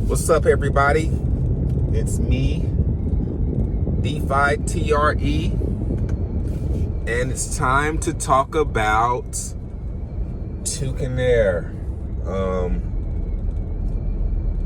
What's up, everybody? It's me, DeFi TRE, and it's time to talk about TEWKEN.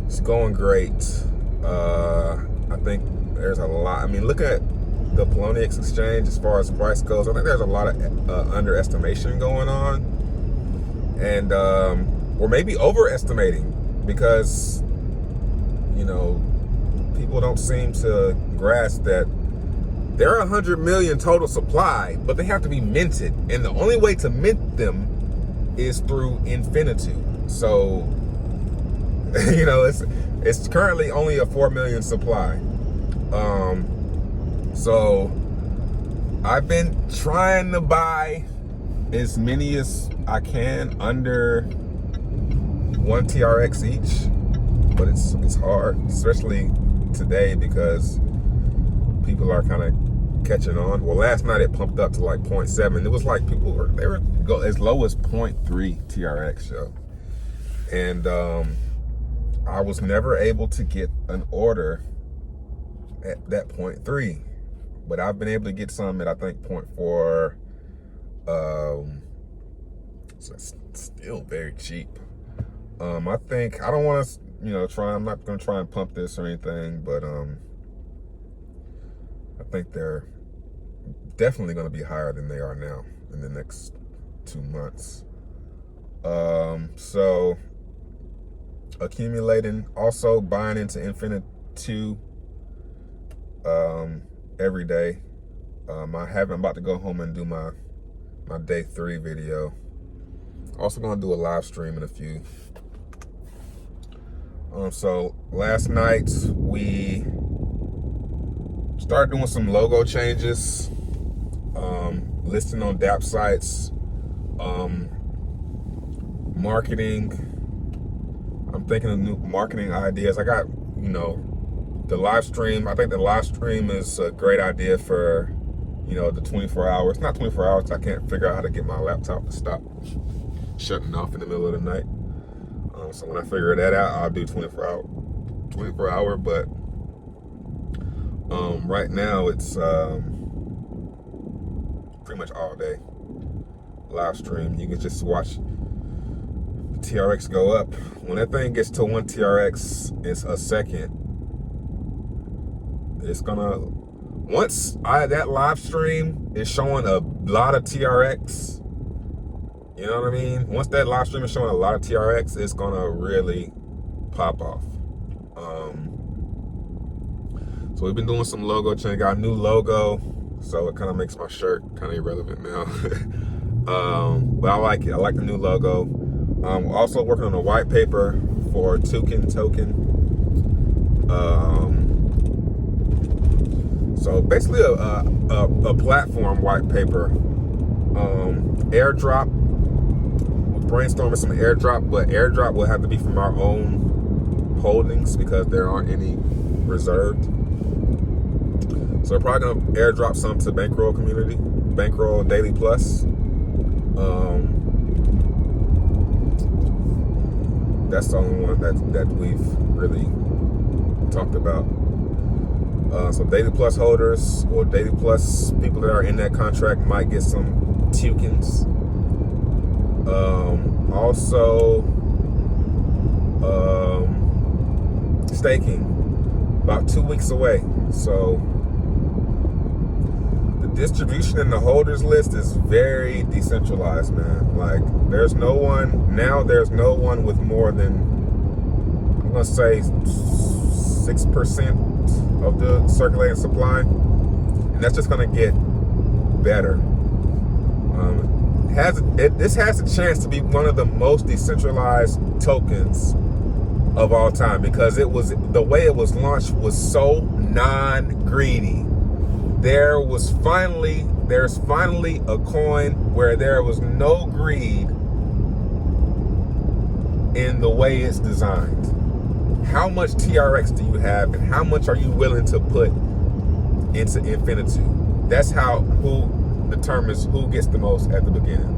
It's going great. I think there's a lot. I mean, look at the Poloniex exchange as far as price goes. I think there's a lot of underestimation going on, and or maybe overestimating, because people don't seem to grasp that there are 100 million total supply, but they have to be minted, and the only way to mint them is through Infinitude. So it's currently only a 4 million supply. So I've been trying to buy as many as I can under 1 TRX each, but it's hard, especially today, because people are kind of catching on. Well, last night it pumped up to like 0.7. It was like they were go as low as 0.3 TRX show, and I was never able to get an order at that 0.3, but I've been able to get some at, I think, 0.4. So it's still very cheap. I think I don't want to I'm not going to try and pump this or anything, but I think they're definitely going to be higher than they are now in the next 2 months. So accumulating, also buying into Infinitude every day. I'm about to go home and do my day 3 video. Also going to do a live stream in a few. So last night we started doing some logo changes, listing on DApp sites, marketing. I'm thinking of new marketing ideas. I got, the live stream. I think the live stream is a great idea for, the 24 hours. Not 24 hours. I can't figure out how to get my laptop to stop shutting off in the middle of the night. So when I figure that out, I'll do 24 hour. But right now it's pretty much all day live stream. You can just watch the TRX go up. When that thing gets to 1 TRX, it's a second. It's gonna, once that live stream is showing a lot of TRX, you know what I mean? Once that live stream is showing a lot of TRX, it's gonna really pop off. So we've been doing some logo change. Got a new logo, so it kind of makes my shirt kind of irrelevant now. But I like it. I like the new logo. Also working on a white paper for TEWKEN. So basically a platform white paper. Airdrop. Brainstorming some airdrop, but airdrop will have to be from our own holdings because there aren't any reserved. So we're probably gonna airdrop some to Bankroll community, Bankroll Daily Plus. That's the only one that we've really talked about. So Daily Plus holders or Daily Plus people that are in that contract might get some TEWKENs. Also, staking, about 2 weeks away. So the distribution in the holders list is very decentralized, man. Like there's no one with more than, I'm gonna say, 6% of the circulating supply, and that's just gonna get better. This has a chance to be one of the most decentralized tokens of all time, because the way it was launched was so non-greedy. There's finally a coin where there was no greed in the way it's designed. How much TRX do you have, and how much are you willing to put into Infinitude? That's who determines who gets the most at the beginning.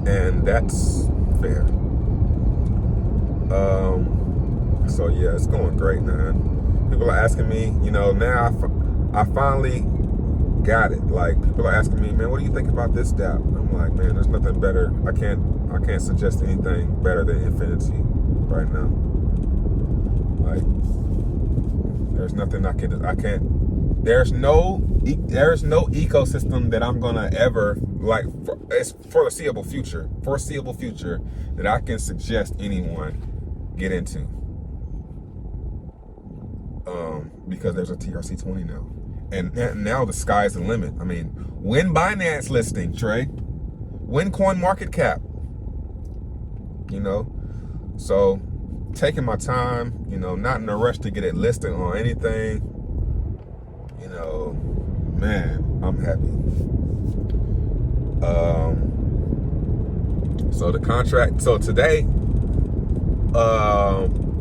And that's fair. So yeah, it's going great, man. People are asking me, now I finally got it. Like, people are asking me, man, what do you think about this dApp? I'm like, man, there's nothing better. I can't suggest anything better than Infinity right now. Like, there's nothing there's no ecosystem that I'm gonna ever, like, for the foreseeable future that I can suggest anyone get into. Because there's a TRC20 now. And now the sky's the limit. I mean, when Binance listing, Trey? When CoinMarketCap? So taking my time, not in a rush to get it listed on anything. Man, I'm happy. So the contract, so today,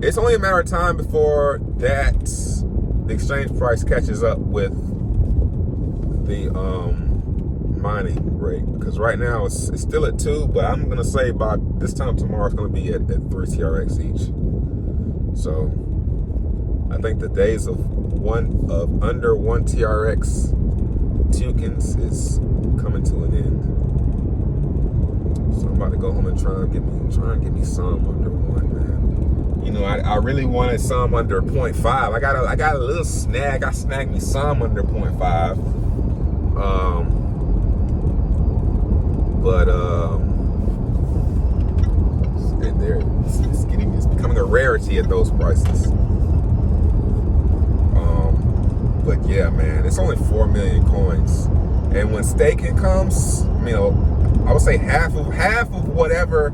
it's only a matter of time before the exchange price catches up with the mining rate, because right now it's still at 2, but I'm gonna say by this time tomorrow it's gonna be at 3 TRX each. So I think the days of under 1 TRX TEWKENs is coming to an end. So I'm about to go home and try and get me some under 1, man. I really wanted some under 0.5. I got a little snag. I snagged me some under 0.5. But it's becoming a rarity at those prices. But yeah, man, it's only 4 million coins, and when staking comes, I would say half of whatever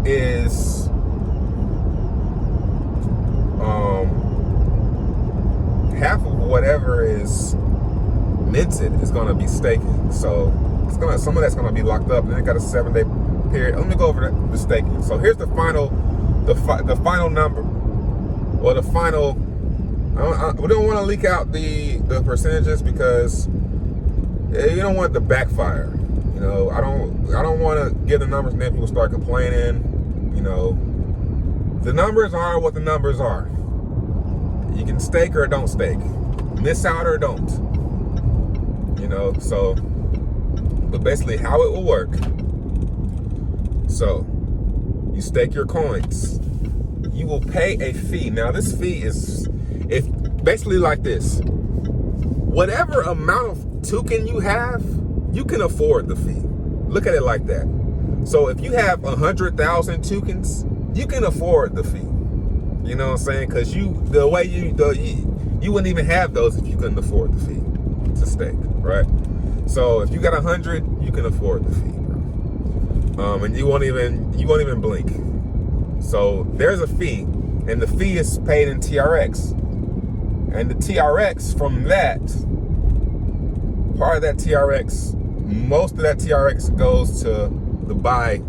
is minted is gonna be staking. So some of that's gonna be locked up, and it got a 7-day period. Let me go over the staking. So here's the final number, or the final. We don't want to leak out the percentages, because you don't want it to backfire. I don't want to give the numbers and then people start complaining. The numbers are what the numbers are. You can stake or don't stake, miss out or don't. So, but basically how it will work. So you stake your coins, you will pay a fee. Now this fee is, if basically like this, whatever amount of TEWKEN you have, you can afford the fee. Look at it like that. So if you have 100,000 TEWKENs, you can afford the fee. You know what I'm saying? Because you wouldn't even have those if you couldn't afford the fee to stake, right? So if you got 100, you can afford the fee, bro. And you won't even blink. So there's a fee, and the fee is paid in TRX. And the TRX from that, part of that TRX, most of that TRX goes to the buy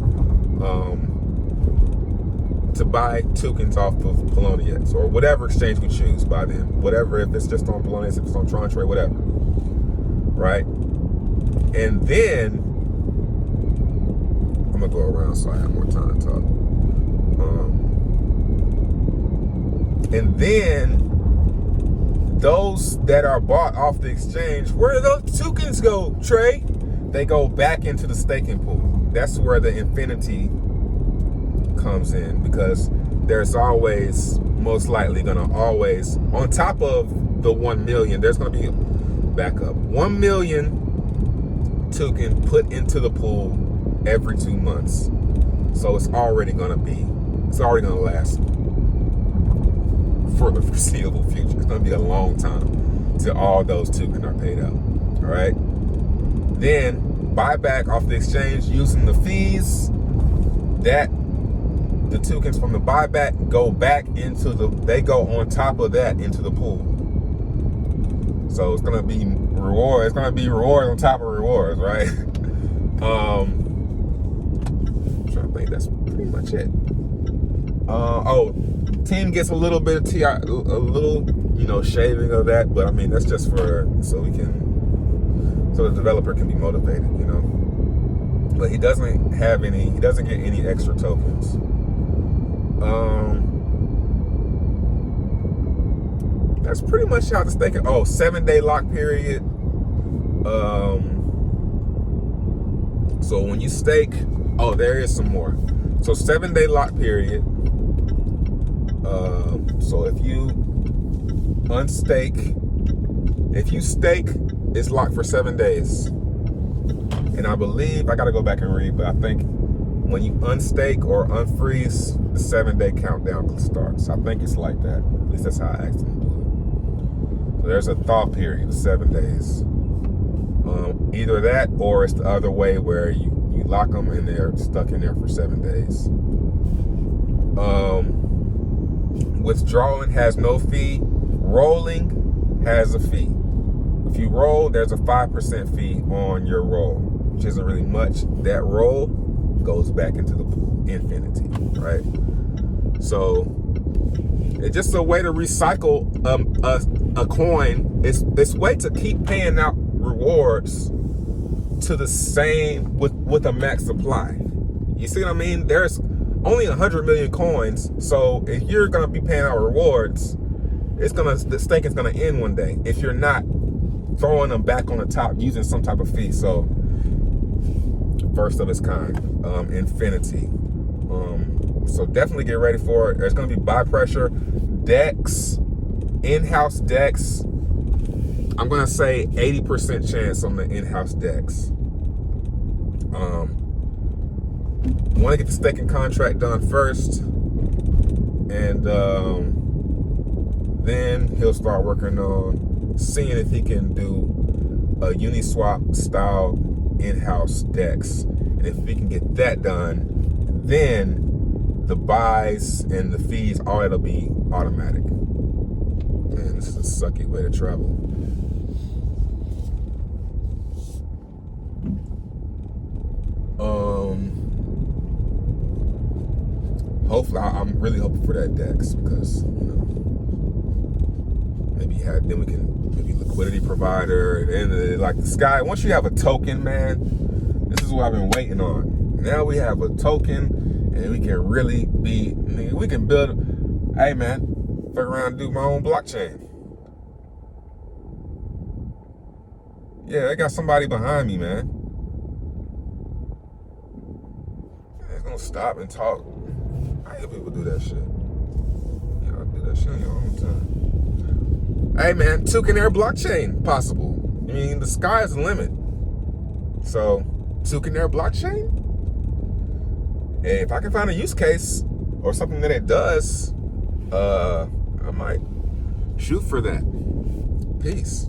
TEWKENs off of Poloniex, or whatever exchange we choose by them. Whatever, if it's just on Poloniex, if it's on Trontrade, whatever. Right? And then I'm gonna go around so I have more time to talk. And then those that are bought off the exchange, where do those TEWKENs go, Trey? They go back into the staking pool. That's where the Infinity comes in, because there's always, most likely gonna always, on top of the 1 million, there's gonna be backup. 1 million TEWKEN put into the pool every 2 months. So it's already gonna last for the foreseeable future. It's gonna be a long time till all those TEWKEN are paid out. All right. Then buyback off the exchange using the fees, that the TEWKENs from the buyback go back into they go on top of that into the pool. So it's gonna be reward. It's gonna be rewards on top of rewards, right? I'm trying to think. That's pretty much it. Team gets a little bit of a little, shaving of that, but I mean that's just so the developer can be motivated, But he doesn't get any extra tokens. that's pretty much how the staking. Oh, 7-day lock period. So when you stake, oh, there is some more. So 7-day lock period. So if you unstake, if you stake, it's locked for 7 days. And I believe, I gotta go back and read, but I think when you unstake or unfreeze, the 7-day countdown starts. I think it's like that. At least that's how I asked them to do it. So there's a thaw period of 7 days. Either that or it's the other way where you lock them and they're stuck in there for 7 days. Withdrawing has no fee. Rolling has a fee. If you roll, there's a 5% fee on your roll, which isn't really much. That roll goes back into the pool, infinity, right? So it's just a way to recycle a coin. It's a way to keep paying out rewards to the same with a max supply. You see what I mean? There's only 100 million coins, so if you're gonna be paying out rewards, the staking's gonna end one day if you're not throwing them back on the top using some type of fee. So first of its kind, infinity. So definitely get ready for it. There's gonna be buy pressure, decks, in-house decks. I'm gonna say 80% chance on the in-house decks. Want to get the staking contract done first, and then he'll start working on seeing if he can do a Uniswap style in-house DEX. And if we can get that done, then the buys and the fees, all it'll be automatic. Man, this is a sucky way to travel. Hopefully, I'm really hoping for that DEX because, then we can maybe liquidity provider and like the sky. Once you have a token, man, this is what I've been waiting on. Now we have a token, and we can really we can build. Hey, man, fuck around and do my own blockchain. Yeah, they got somebody behind me, man. They're gonna stop and talk. I hear people do that shit. Y'all do that shit on your own time. Hey man, TEWKEN Air blockchain possible. I mean, the sky is the limit. So, TEWKEN Air blockchain? Hey, if I can find a use case or something that it does, I might shoot for that. Peace.